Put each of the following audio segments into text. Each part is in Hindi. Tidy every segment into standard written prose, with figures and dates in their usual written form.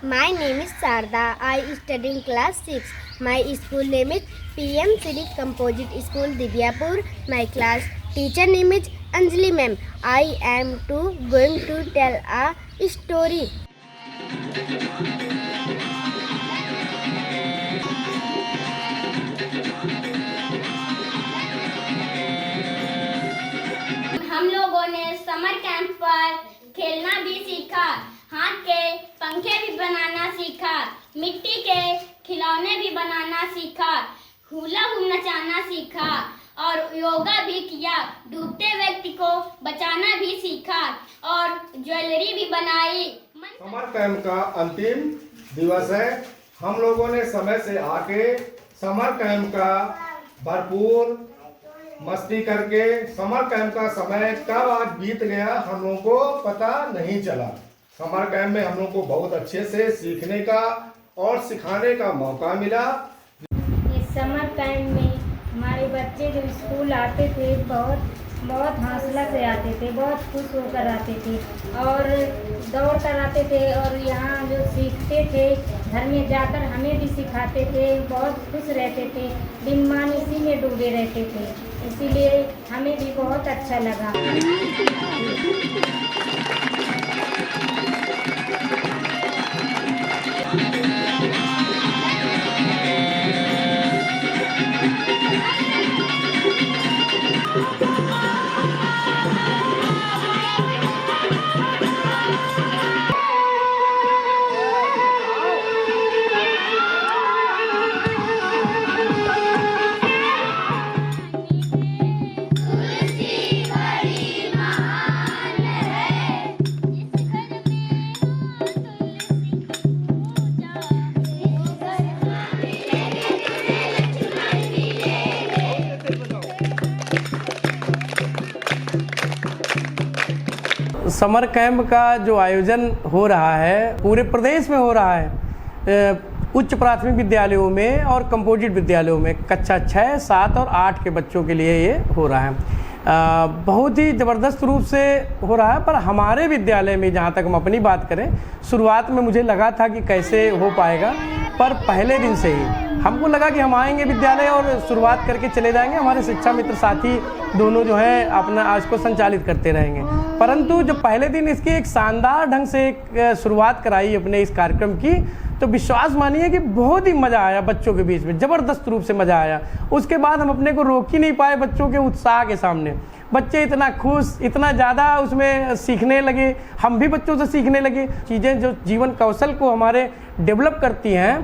My name is Sarda. I study in class 6. My school name is PM Civic Composite School, Dibyapur. My class teacher name is Anjali ma'am. I am going to tell a story. हम लोगों ने समर कैंप पर खेलना भी सीखा, हाथ के पंखे भी बनाना सीखा, मिट्टी के खिलौने भी बनाना सीखा, हुला हुप नचाना सीखा और योगा भी किया, डूबते व्यक्ति को बचाना भी सीखा और ज्वेलरी भी बनाई। समर कैंप का अंतिम दिवस है। हम लोगों ने समय से आके समर कैंप का भरपूर मस्ती करके समर कैंप का समय कब आज बीत गया हम लोगों को पता नहीं चला। समर कैंप में हम लोग को बहुत अच्छे से सीखने का और सिखाने का मौका मिला। इस समर कैंप में हमारे बच्चे जो स्कूल आते थे बहुत हौसला से आते थे, बहुत खुश होकर आते थे और दौड़ कर आते थे और यहाँ जो सीखते थे घर में जाकर हमें भी सिखाते थे, बहुत खुश रहते थे, दिन मान इसी में डूबे रहते थे, इसीलिए हमें भी बहुत अच्छा लगा। समर कैंप का जो आयोजन हो रहा है पूरे प्रदेश में हो रहा है, उच्च प्राथमिक विद्यालयों में और कंपोजिट विद्यालयों में कक्षा 6, 7 और 8 के बच्चों के लिए ये हो रहा है। बहुत ही ज़बरदस्त रूप से हो रहा है। पर हमारे विद्यालय में जहाँ तक हम अपनी बात करें, शुरुआत में मुझे लगा था कि कैसे हो पाएगा, पर पहले दिन से ही हमको लगा कि हम आएंगे विद्यालय और शुरुआत करके चले जाएंगे, हमारे शिक्षा मित्र साथी दोनों जो है अपना आज को संचालित करते रहेंगे। परंतु जो पहले दिन इसकी एक शानदार ढंग से एक शुरुआत कराई अपने इस कार्यक्रम की, तो विश्वास मानिए कि बहुत ही मज़ा आया बच्चों के बीच में, ज़बरदस्त रूप से मज़ा आया। उसके बाद हम अपने को रोक ही नहीं पाए बच्चों के उत्साह के सामने। बच्चे इतना खुश, इतना ज़्यादा उसमें सीखने लगे, हम भी बच्चों से सीखने लगे। चीज़ें जो जीवन कौशल को हमारे डेवलप करती हैं,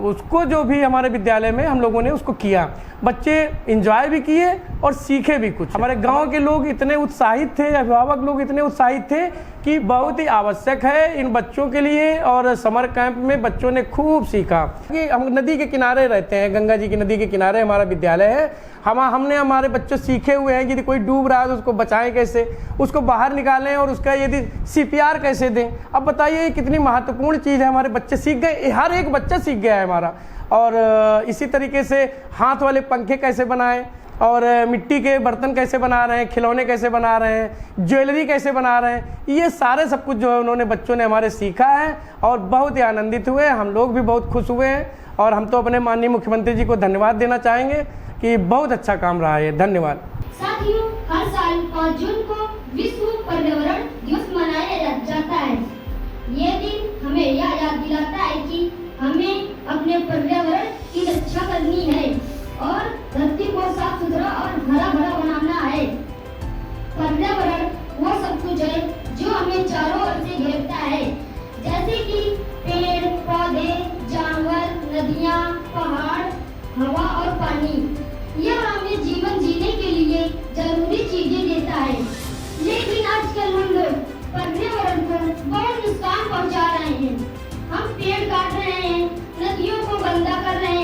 उसको जो भी हमारे विद्यालय में हम लोगों ने उसको किया। बच्चे एंजॉय भी किए और सीखे भी कुछ। हमारे गांव के लोग इतने उत्साहित थे, अभिभावक लोग इतने उत्साहित थे कि बहुत ही आवश्यक है इन बच्चों के लिए, और समर कैंप में बच्चों ने खूब सीखा। कि हम नदी के किनारे रहते हैं, गंगा जी की नदी के किनारे हमारा विद्यालय है। हमने हमारे बच्चे सीखे हुए हैं कि यदि कोई डूब रहा है तो उसको बचाएं कैसे, उसको बाहर निकालें और उसका यदि CPR कैसे दें। अब बताइए कितनी महत्वपूर्ण चीज़ है, हमारे बच्चे सीख गए, हर एक बच्चा सीख गया है हमारा। और इसी तरीके से हाथ वाले पंखे कैसे बनाएं, और मिट्टी के बर्तन कैसे बना रहे हैं, खिलौने कैसे बना रहे हैं, ज्वेलरी कैसे बना रहे हैं, ये सारे सब कुछ जो है उन्होंने बच्चों ने हमारे सीखा है और बहुत ही आनंदित हुए। हम लोग भी बहुत खुश हुए हैं और हम तो अपने माननीय मुख्यमंत्री जी को धन्यवाद देना चाहेंगे कि बहुत अच्छा काम रहा है। धन्यवाद। साथियों, हर साल 5 जून को विश्व पर्यावरण दिवस मनाया जाता है। ये दिन हमें यह याद दिलाता है कि हमें अपने पर्यावरण की रक्षा करनी है और धरती को साफ सुथरा और हरा भरा बनाना है। पर्यावरण वो सब कुछ है जो हमें चारों ओर से घेरता है, जैसे कि पेड़ पौधे, जानवर, नदियाँ, पहाड़, हवा और पानी। यह हमें जीवन जीने के लिए जरूरी चीजें देता है। लेकिन आजकल हम लोग पर्यावरण को बहुत नुकसान पहुंचा रहे हैं। हम पेड़ काट रहे हैं, नदियों को गंदा कर रहे